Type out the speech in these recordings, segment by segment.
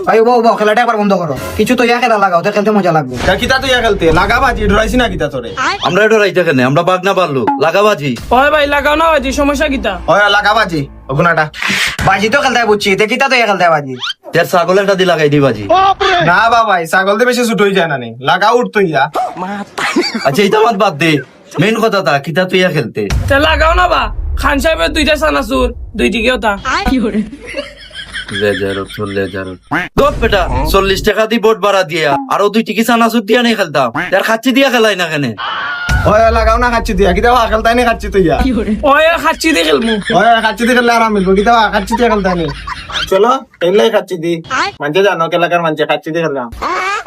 ভাই বউ বউ খেলাটা একবার বন্ধ করো, কিছু তো ইয়া খেলা লাগাও, তো খেলতে মজা লাগবে। কিতা তুই খেলতে লাগাবাজি ডরাইছি না কিতা তোরে? আমরা এটা রাইতে কেন, আমরা বাঘ না পারলো লাগাবাজি। ওই ভাই লাগাও না বাজি, সমস্যা কিতা? ওই লাগাবাজি ওগুনাটা বাজি তো খেলতে বুঝছি, দেখি তা তো ইয়া খেলতে বাজি। তার ছাগল একটা দি লাগাই দি বাজি। না বাবাই ছাগল দিয়ে বেশি ছুট হয়ে যায় না নি, লাগা উঠতো ইয়া। আচ্ছা এটা আমার বাদ দে, মেন কথা তা কিতা তুই খেলতে। তে লাগাও না বা, খান সাহেবের 2টা সানাসুর 2টিকেও তা। বেটা 40 টাকা দি বোট ভাড়া দিয়া আরো 2 টিকি চানাচুর দিয়া নেই খেলতাম, তার খাচ্ছি দিয়া খেলাই না কেন? ওই লাগাও না খাচ্ছি দিয়া, কিতা খেলতাই নি খাচ্ছি তো ইয়া। ওই খাচ্ছি দিয়ে খেলবো। ওই খাচ্ছি দিয়ে খেললে আরাম মিলবো, কিতা খাচ্ছি দিয়ে খেলতাই নি। চলো এলাই খাচ্ছি দি মানছে জানো এলাকার মানছে খাচ্ছি দিয়ে খেললাম,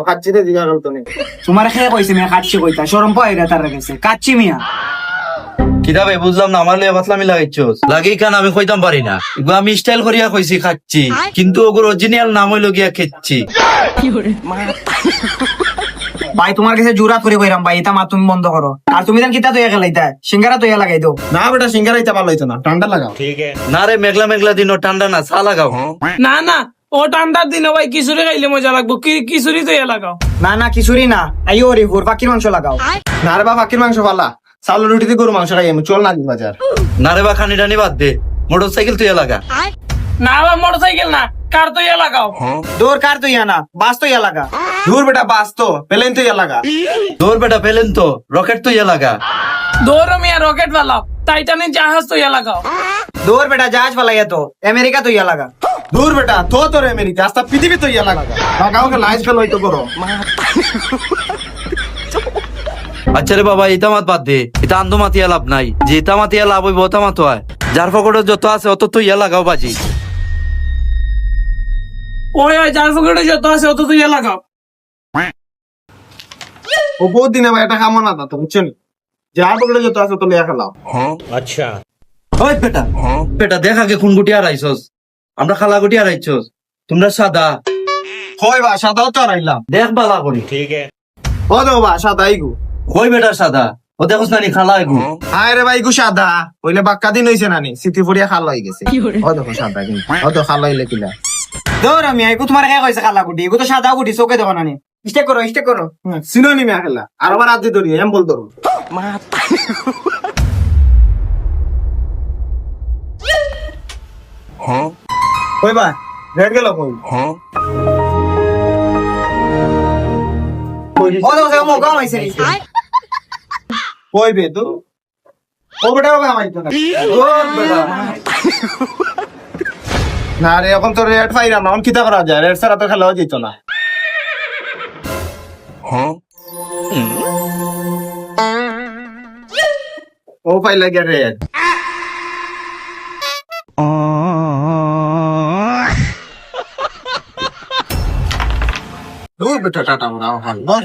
খাচ্ছি দিয়ে দিঘা খেলতো নি। তোমার খেয়ে কইছে মিয়া কাচ্ছি কইতা, শরম পাই রে তার গেছে কাচ্ছি মিয়া। কিতা ভাই বুঝলাম না, আমার লিয়ে পাতলামি লাগাইছস লাগি কান আমি কইতাম পারি না, এগুলো আমি স্টাইল করিয়া কইছি খাচ্ছি, কিন্তু ওগুলো অরিজিনাল নাম হইলো গিয়া খেচ্ছি। ভাই তোমার কাছে জোড়া করে কইরাম ভাই, এটা মা তুমি বন্ধ করো। আর তুমি দেন কিতা তো ইয়া খেলাইতা, সিঙ্গারা তো ইয়া লাগাই দাও। না বেটা সিঙ্গারা ইতা ভালো হইতো না, ঠান্ডা লাগাও। না রে মেঘলা মেঘলা দিনও ঠান্ডা না, চা লাগাও। না না, ও ঠান্ডার দিনে ভাই খিচুড়ি খাইলে মজা লাগবো, খিচুড়ি তো ইয়া লাগাও। না না কিছুরি না, আইও রে ঘুর পাখির মাংস লাগাও। না রে বা ফাকির মাংস পালা, চাউল রুটিতে গরু মাংস খাই আমি, চল না দিন বাজার। না রে বা খানি টানি বাদ দে, মোটর সাইকেল তুই লাগা। না বা মোটর সাইকেল না, কার তো ইয়া লাগাও। দৌড় কার তো ইয়া না, বাস তো ইয়া লাগা। দূর বেটা বাস তো পেলেন তো ইয়া লাগা। দৌড় বেটা পেলেন তো রকেট তো ইয়া লাগা। দৌড় মিয়া রকেট বালাও, টাইটানিক জাহাজ তো ইয়া লাগাও। দৌড় বেটা জাহাজ ফালাইয়া তো আমেরিকা তো ইয়া লাগা। দূর বেটা তো তোর আমেরিকা আস্তা পৃথিবী তো ইয়া লাগা, লাগাও কে লাইস ফেল হইতো করো। আচ্ছা রে বাবা এটা মাত বাদ দে, এটা আন্দো মাতিয়া লাভ নাই, যে এটা মাতিয়া লাভ হইব ওটা মাতো হয়, যার পকেটে যত আছে অত তো ইয়া লাগাও বাজি। ওই যার পকেটে যত আছে অত তো ইয়া লাগাও। ও বহুত দিন আমার এটা কামনা না তো বুঝছেন, যার পকেটে যত আছে তো লিয়া খেলাও। ওই বেটা বেটা দেখ আগে কোন গুটি আর আইছস, আমরা খালা গুটি আর আইছস, তোমরা সাদা কই বা সাদাও তো আইলাম, দেখ বালা করি। ও দো বা সাদা আইগু। কই বেটা সাদা, ও দেখোস না নি খালা এগু। আয় রে ভাই গু সাদা হইলে বাক্কা দিন হইছে নানি, সিটি পড়িয়া খাল হই গেছে। ও দেখো সাদা কিন্তু, ও তো খাল হইলে কিলা। দৌড় আমি আইকু তোমার খেয়ে কইছে কালা গুটি, এগু তো সাদা গুটি, চোখে দেখো না নি। স্টেক করো স্টেক করো। সিনোনি মে খেলা আর আবার আদি ধরি এম বল ধরো। কই বা রেড গেল কই? ও তো সে মোকা হইছে নি। কই বে তো ও বেটা ওকে আমাইতো না। ও বেটা না রে এখন তো রেড ফাইরা না, অন কিতা করা যায়, রেড ছাড়া তো খেলা যেত না। ও পাই লাগে রেড। ও বেটা টাটা না হাল বল।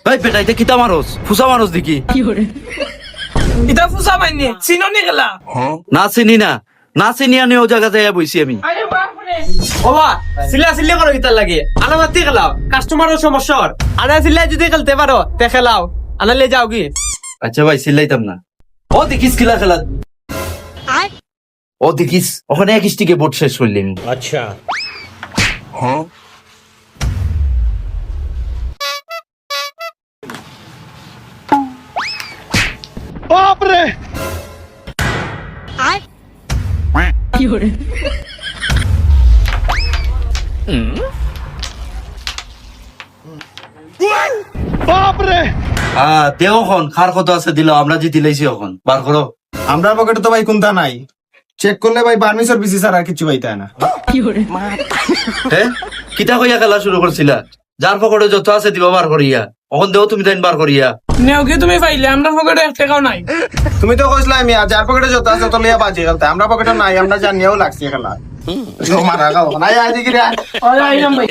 ওই বেটা এটা কিতা মারস, ফুসা মারস দেখি। এটা ফুসা মাইনি চিননি খেলা। না চিনি না, না চিনি আনি ও জায়গা যাইয়া বইছি আমি। আরে বাপরে, ওবা সিল্লা সিল্লি করো কিতার লাগে, আলামাতি খেলাও, কাস্টমারের সমস্যা। আরে সিল্লা যদি খেলতে পারো তে খেলাও, আনালে যাও কি। আচ্ছা ভাই চিল্লাইতাম না। ও দেখিস কিলা খেলা, ও দেখিস ওখানে এক স্টিকে বোট শেষ করলাম। अच्छा দেও এখন খার কত আছে দিল, আমরা যে দিলাইছি এখন বার করো। আমরা পকেটে তো ভাই কোনটা নাই, চেক করলে ভাই বার্মিসর বিসি ছাড়া আর কিছু পাইতা না। হ্যাঁ কিতা কইয়া খেলা শুরু করছিলা, যার পকেটে যত আছে দিবা বার করিয়া, এখন দেও তুমি তাইন বার করিয়া। নেও কি তুমি পাইলে, আমরা পকেটে 1 টাকাও নাই। তুমি তো কইছলা আমি যার পকেটে যত আছে তো লিয়া বাজি খেলতে, আমরা পকেটে নাই, আমরা জানিয়েও লাগছি খেলা। মারা গাও নাই আজ কি রে। ওই আইলাম ভাই।